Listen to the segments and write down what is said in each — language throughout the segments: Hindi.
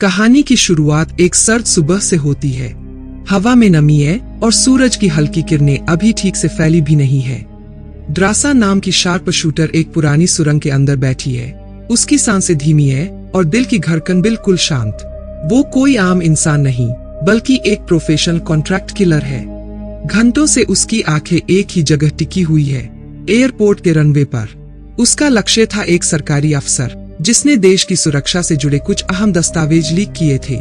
कहानी की शुरुआत एक सर्द सुबह से होती है। हवा में नमी है और सूरज की हल्की किरणें अभी ठीक से फैली भी नहीं है। ड्रासा नाम की शार्प शूटर एक पुरानी सुरंग के अंदर बैठी है। उसकी सांसें धीमी है और दिल की धड़कन बिल्कुल शांत। वो कोई आम इंसान नहीं बल्कि एक प्रोफेशनल कॉन्ट्रैक्ट किलर है। घंटों से उसकी आंखें एक ही जगह टिकी हुई है, एयरपोर्ट के रनवे पर। उसका लक्ष्य था एक सरकारी अफसर जिसने देश की सुरक्षा से जुड़े कुछ अहम दस्तावेज लीक किए थे।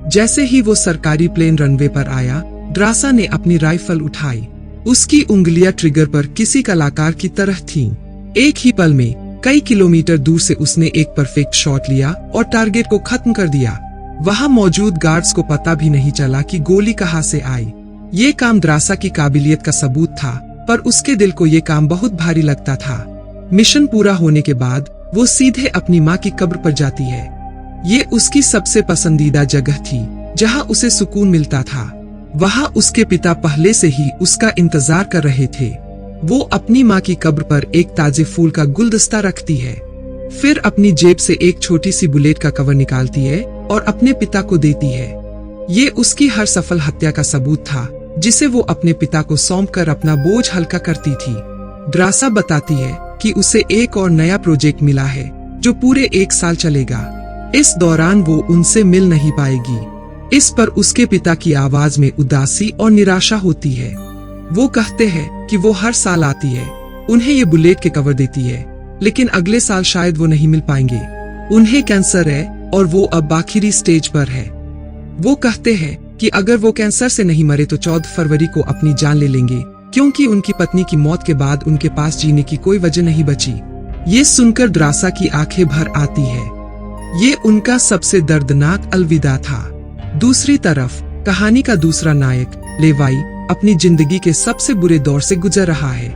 जैसे ही वो सरकारी प्लेन रनवे पर आया, ड्रासा ने अपनी राइफल उठाई। उसकी उंगलियां ट्रिगर पर किसी कलाकार की तरह थीं। एक ही पल में कई किलोमीटर दूर से उसने एक परफेक्ट शॉट लिया और टारगेट को खत्म कर दिया। वहां मौजूद गार्ड्स को पता भी नहीं चला कि गोली कहां से आई। ये काम ड्रासा की काबिलियत का सबूत था, पर उसके दिल को ये काम बहुत भारी लगता था। मिशन पूरा होने के बाद वो सीधे अपनी माँ की कब्र पर जाती है। ये उसकी सबसे पसंदीदा जगह थी जहाँ उसे सुकून मिलता था। वहाँ उसके पिता पहले से ही उसका इंतजार कर रहे थे। वो अपनी माँ की कब्र पर एक ताजे फूल का गुलदस्ता रखती है, फिर अपनी जेब से एक छोटी सी बुलेट का कवर निकालती है और अपने पिता को देती है। ये उसकी हर सफल हत्या का सबूत था जिसे वो अपने पिता को सौंपकर अपना बोझ हल्का करती थी। ड्रासा बताती है कि उसे एक और नया प्रोजेक्ट मिला है जो पूरे 1 साल चलेगा। इस दौरान वो उनसे मिल नहीं पाएगी। इस पर उसके पिता की आवाज में उदासी और निराशा होती है। वो कहते हैं कि वो हर साल आती है, उन्हें ये बुलेट के कवर देती है, लेकिन अगले साल शायद वो नहीं मिल पाएंगे। उन्हें कैंसर है और वो अब आखिरी स्टेज पर है। वो कहते हैं कि अगर वो कैंसर से नहीं मरे तो 14 फरवरी को अपनी जान ले लेंगे, क्योंकि उनकी पत्नी की मौत के बाद उनके पास जीने की कोई वजह नहीं बची। ये सुनकर ड्रासा की आंखें भर आती है। ये उनका सबसे दर्दनाक अलविदा था। दूसरी तरफ कहानी का दूसरा नायक लेवाई अपनी जिंदगी के सबसे बुरे दौर से गुजर रहा है।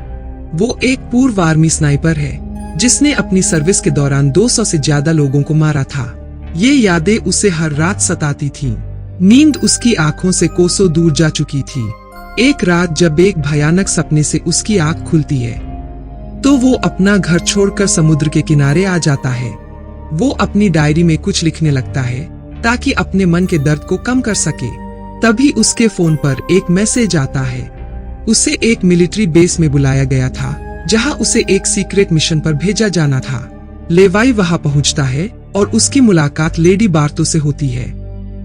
वो एक पूर्व आर्मी स्नाइपर है जिसने अपनी सर्विस के दौरान 200 से ज्यादा लोगों को मारा था। ये यादें उसे हर रात सताती थीं। नींद उसकी आंखों से कोसों दूर जा चुकी थी। एक रात जब एक भयानक सपने से उसकी आंख खुलती है तो वो अपना घर छोड़कर समुद्र के किनारे आ जाता है। वो अपनी डायरी में कुछ लिखने लगता है ताकि अपने मन के दर्द को कम कर सके। तभी उसके फोन पर एक मैसेज आता है। उसे एक मिलिट्री बेस में बुलाया गया था जहां उसे एक सीक्रेट मिशन पर भेजा जाना था। लेवाई वहां पहुंचता है और उसकी मुलाकात लेडी बार्तो से होती है।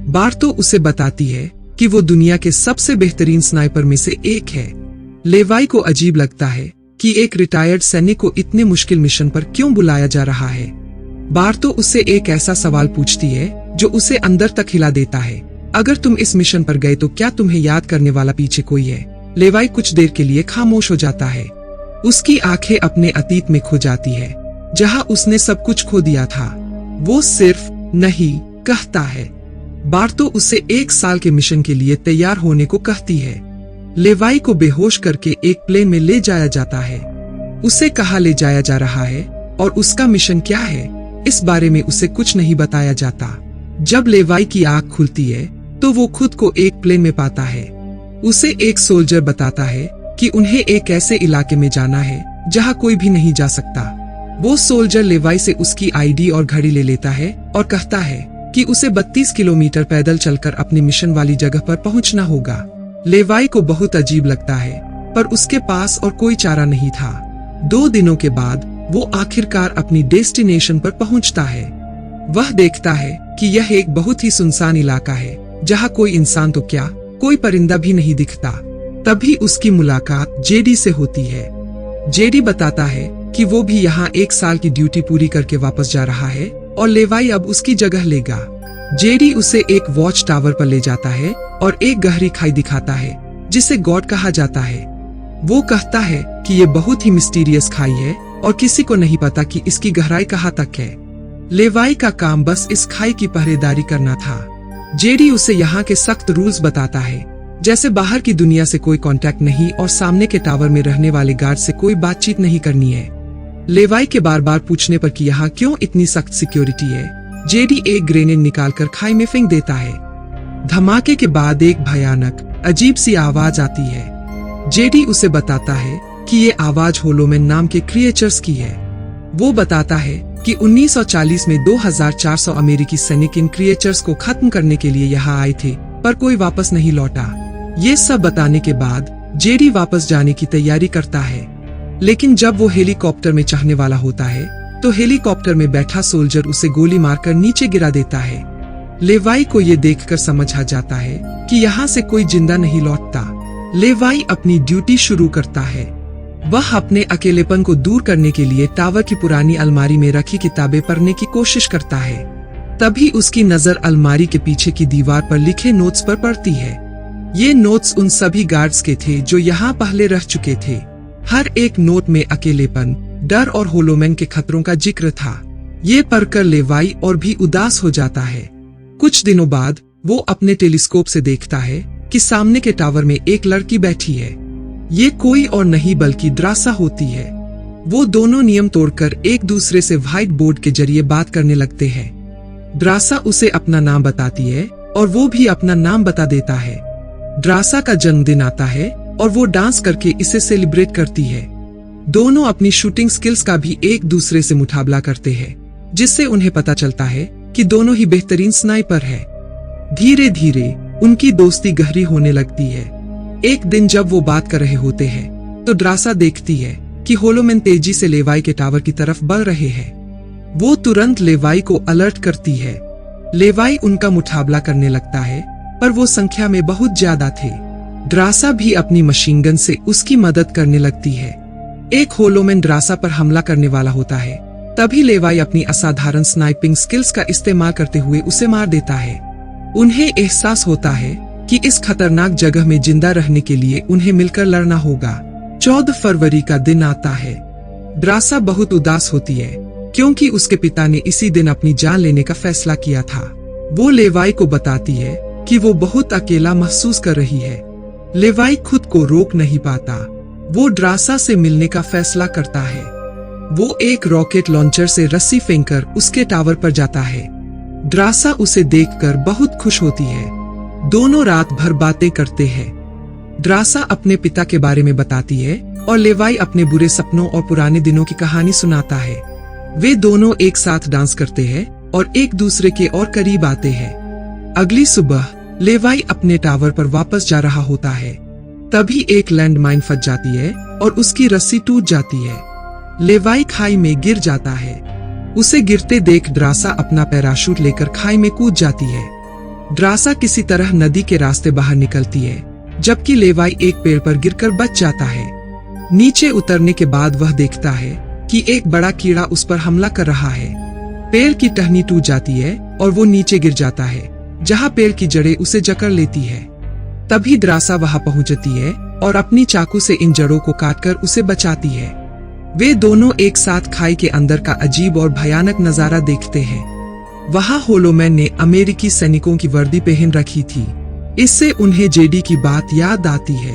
बार्तो उसे बताती है कि वो दुनिया के सबसे बेहतरीन स्नाइपर में से एक है। लेवाई को अजीब लगता है कि एक रिटायर्ड सैनिक को इतने मुश्किल मिशन पर क्यों बुलाया जा रहा है। बार्तो उससे एक ऐसा सवाल पूछती है जो उसे अंदर तक हिला देता है। अगर तुम इस मिशन पर गए तो क्या तुम्हें याद करने वाला पीछे कोई है? लेवाई कुछ देर के लिए खामोश हो जाता है। उसकी आंखें अपने अतीत में खो जाती है जहां उसने सब कुछ खो दिया था। वो सिर्फ नहीं कहता है। बार्तो उसे 1 साल के मिशन के लिए तैयार होने को कहती है। लेवाई को बेहोश करके एक प्लेन में ले जाया जाता है। उसे कहाँ ले जाया जा रहा है और उसका मिशन क्या है, इस बारे में उसे कुछ नहीं बताया जाता। जब लेवाई की आंख खुलती है तो वो खुद को एक प्लेन में पाता है। उसे एक सोल्जर बताता है कि उन्हें एक ऐसे इलाके में जाना है जहाँ कोई भी नहीं जा सकता। वो सोल्जर लेवाई से उसकी आईडी और घड़ी ले लेता है और कहता है कि उसे 32 किलोमीटर पैदल चलकर अपने मिशन वाली जगह पर पहुंचना होगा। लेवाई को बहुत अजीब लगता है, पर उसके पास और कोई चारा नहीं था। 2 दिनों के बाद वो आखिरकार अपनी डेस्टिनेशन पर पहुंचता है। वह देखता है कि यह एक बहुत ही सुनसान इलाका है जहां कोई इंसान तो क्या, कोई परिंदा भी नहीं दिखता। तभी उसकी मुलाकात जेडी से होती है। जेडी बताता है कि वो भी यहाँ 1 साल की ड्यूटी पूरी करके वापस जा रहा है और लेवाई अब उसकी जगह लेगा। जेडी उसे एक वॉच टावर पर ले जाता है और एक गहरी खाई दिखाता है जिसे गॉड कहा जाता है। वो कहता है कि ये बहुत ही मिस्टीरियस खाई है और किसी को नहीं पता कि इसकी गहराई कहाँ तक है। लेवाई का काम बस इस खाई की पहरेदारी करना था। जेडी उसे यहाँ के सख्त रूल्स बताता है, जैसे बाहर की दुनिया से कोई कांटेक्ट नहीं और सामने के टावर में रहने वाले गार्ड से कोई बातचीत नहीं करनी है। लेवाई के बार बार पूछने पर कि यहाँ क्यों इतनी सख्त सिक्योरिटी है, जेडी एक ग्रेनेड निकालकर खाई में फेंक देता है। धमाके के बाद एक भयानक अजीब सी आवाज आती है। जेडी उसे बताता है कि ये आवाज होलोमैन नाम के क्रिएचर्स की है। वो बताता है कि 1940 में 2400 अमेरिकी सैनिक इन क्रिएचर्स को खत्म करने के लिए यहाँ आए थे, पर कोई वापस नहीं लौटा। ये सब बताने के बाद जेडी वापस जाने की तैयारी करता है, लेकिन जब वो हेलीकॉप्टर में चढ़ने वाला होता है तो हेलीकॉप्टर में बैठा सोल्जर उसे गोली मारकर नीचे गिरा देता है। लेवाई को ये देखकर समझ आ जाता है कि यहाँ से कोई जिंदा नहीं लौटता। लेवाई अपनी ड्यूटी शुरू करता है। वह अपने अकेलेपन को दूर करने के लिए टावर की पुरानी अलमारी में रखी किताबें पढ़ने की कोशिश करता है। तभी उसकी नजर अलमारी के पीछे की दीवार पर लिखे नोट्स पर पड़ती है। ये नोट्स उन सभी गार्ड्स के थे जो यहाँ पहले रह चुके थे। हर एक नोट में अकेलेपन, डर और होलोमैन के खतरों का जिक्र था। ये पढ़कर लेवाई और भी उदास हो जाता है। कुछ दिनों बाद वो अपने टेलीस्कोप से देखता है कि सामने के टावर में एक लड़की बैठी है। ये कोई और नहीं बल्कि द्रासा होती है। वो दोनों नियम तोड़कर एक दूसरे से व्हाइट बोर्ड के जरिए बात करने लगते हैं। द्रासा उसे अपना नाम बताती है और वो भी अपना नाम बता देता है। द्रासा का जन्मदिन आता है और वो डांस करके इसे सेलिब्रेट करती है। दोनों अपनी शूटिंग स्किल्स का भी एक दूसरे से मुकाबला करते हैं, जिससे उन्हें पता चलता है कि दोनों ही बेहतरीन स्नाइपर है। धीरे धीरे उनकी दोस्ती गहरी होने लगती है। एक दिन जब वो बात कर रहे होते हैं तो द्रासा देखती है कि होलोमैन तेजी से लेवाई के टावर की तरफ बढ़ रहे हैं। वो तुरंत लेवाई को अलर्ट करती है। लेवाई उनका मुकाबला करने लगता है, पर वो संख्या में बहुत ज्यादा थे। द्रासा भी अपनी मशीन गन से उसकी मदद करने लगती है। एक होलोमैन द्रासा पर हमला करने वाला होता है, तभी लेवाई अपनी असाधारण स्नाइपिंग स्किल्स का इस्तेमाल करते हुए उसे मार देता है। उन्हें एहसास होता है कि इस खतरनाक जगह में जिंदा रहने के लिए उन्हें मिलकर लड़ना होगा। 14 फरवरी का दिन आता है। द्रासा बहुत उदास होती है क्योंकि उसके पिता ने इसी दिन अपनी जान लेने का फैसला किया था। वो लेवाई को बताती है कि वो बहुत अकेला महसूस कर रही है। लेवाई खुद को रोक नहीं पाता। वो द्रासा से मिलने का फैसला करता है। वो एक रॉकेट लॉन्चर से रस्सी फेंककर उसके टावर पर जाता है। द्रासा उसे देखकर बहुत खुश होती है। दोनों रात भर बातें करते हैं। द्रासा अपने पिता के बारे में बताती है और लेवाई अपने बुरे सपनों और पुराने दिनों की कहानी सुनाता है। वे दोनों एक साथ डांस करते हैं और एक दूसरे के और करीब आते हैं। अगली सुबह लेवाई अपने टावर पर वापस जा रहा होता है। तभी एक लैंडमाइन फंस जाती है और उसकी रस्सी टूट जाती है। लेवाई खाई में गिर जाता है। उसे गिरते देख द्रासा अपना पैराशूट लेकर खाई में कूद जाती है। द्रासा किसी तरह नदी के रास्ते बाहर निकलती है, जबकि लेवाई एक पेड़ पर गिरकर बच जाता है। नीचे उतरने के बाद वह देखता है कि एक बड़ा कीड़ा उस पर हमला कर रहा है। पेड़ की टहनी टूट जाती है और वो नीचे गिर जाता है, जहाँ पेड़ की जड़ें उसे जकड़ लेती है। तभी द्रासा वहां पहुंचती है और अपनी चाकू से इन जड़ों को काटकर उसे बचाती है। वे दोनों एक साथ खाई के अंदर का अजीब और भयानक नजारा देखते हैं। वहां होलोमैन ने अमेरिकी सैनिकों की वर्दी पहन रखी थी। इससे उन्हें जेडी की बात याद आती है।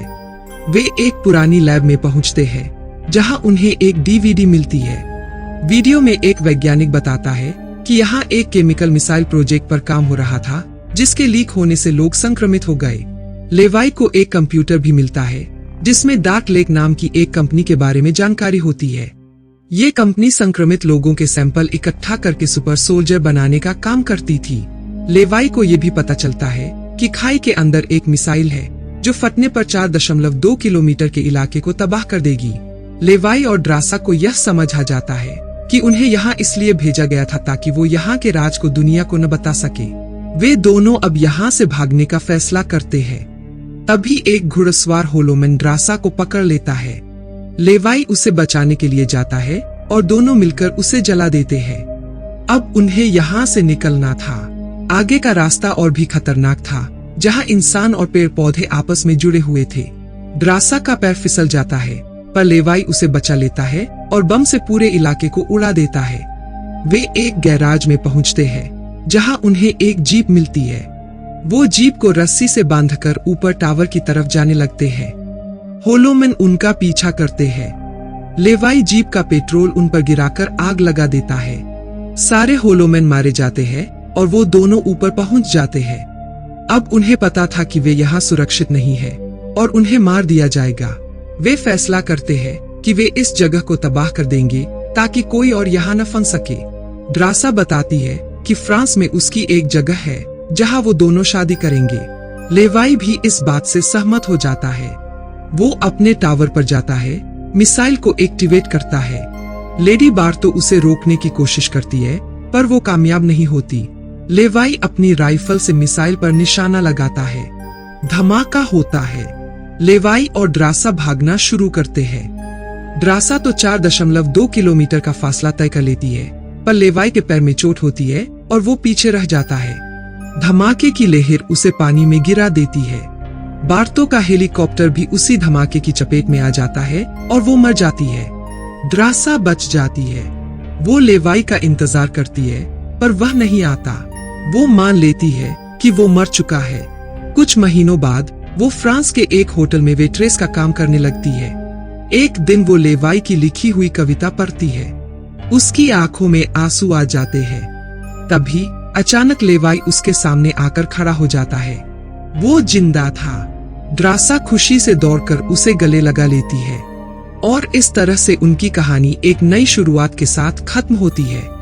वे एक पुरानी लैब में पहुंचते हैं, जहां उन्हें एक डीवीडी मिलती है। वीडियो में एक वैज्ञानिक बताता है कि यहाँ एक केमिकल मिसाइल प्रोजेक्ट पर काम हो रहा था, जिसके लीक होने से लोग संक्रमित हो गए। लेवाई को एक कंप्यूटर भी मिलता है, जिसमें डार्क लेक नाम की एक कंपनी के बारे में जानकारी होती है। ये कंपनी संक्रमित लोगों के सैंपल इकट्ठा करके सुपर सोल्जर बनाने का काम करती थी। लेवाई को ये भी पता चलता है कि खाई के अंदर एक मिसाइल है, जो फटने पर 4.2 किलोमीटर के इलाके को तबाह कर देगी। लेवाई और द्रासा को यह समझ आ जाता है कि उन्हें यहाँ इसलिए भेजा गया था ताकि वो यहाँ के राज को दुनिया को न बता सके। वे दोनों अब यहाँ से भागने का फैसला करते हैं। तभी एक घुड़सवार होलोमैन द्रासा को पकड़ लेता है। लेवाई उसे बचाने के लिए जाता है और दोनों मिलकर उसे जला देते हैं। अब उन्हें यहाँ से निकलना था। आगे का रास्ता और भी खतरनाक था, जहाँ इंसान और पेड़ पौधे आपस में जुड़े हुए थे। द्रासा का पैर फिसल जाता है, पर लेवाई उसे बचा लेता है और बम से पूरे इलाके को उड़ा देता है। वे एक गैराज में पहुँचते हैं, जहाँ उन्हें एक जीप मिलती है। वो जीप को रस्सी से बांधकर ऊपर टावर की तरफ जाने लगते हैं। होलोमैन उनका पीछा करते हैं। लेवाई जीप का पेट्रोल उन पर गिराकर आग लगा देता है। सारे होलोमैन मारे जाते हैं और वो दोनों ऊपर पहुंच जाते हैं। अब उन्हें पता था कि वे यहाँ सुरक्षित नहीं है और उन्हें मार दिया जाएगा। वे फैसला करते हैं कि वे इस जगह को तबाह कर देंगे ताकि कोई और यहाँ न फंस सके। ड्रासा बताती है कि फ्रांस में उसकी एक जगह है जहां वो दोनों शादी करेंगे। लेवाई भी इस बात से सहमत हो जाता है। वो अपने टावर पर जाता है, मिसाइल को एक्टिवेट करता है। लेडी बार्तो उसे रोकने की कोशिश करती है, पर वो कामयाब नहीं होती। लेवाई अपनी राइफल से मिसाइल पर निशाना लगाता है। धमाका होता है। लेवाई और ड्रासा भागना शुरू करते हैं। ड्रासा तो 4.2 किलोमीटर का फासला तय कर लेती है, पर लेवाई के पैर में चोट होती है और वो पीछे रह जाता है। धमाके की लहर उसे पानी में गिरा देती है। बार्तो का हेलीकॉप्टर भी उसी धमाके की चपेट में आ जाता है और वो मर जाती है। ड्रासा बच जाती है। वो लेवाई का इंतजार करती है, पर वह नहीं आता। वो मान लेती है कि वो मर चुका है। कुछ महीनों बाद वो फ्रांस के एक होटल में वेट्रेस का काम करने लगती है। एक दिन वो लेवाई की लिखी हुई कविता पढ़ती है। उसकी आंखों में आंसू आ जाते हैं। तभी अचानक लेवाई उसके सामने आकर खड़ा हो जाता है। वो जिंदा था। ड्रासा खुशी से दौड़कर उसे गले लगा लेती है और इस तरह से उनकी कहानी एक नई शुरुआत के साथ खत्म होती है।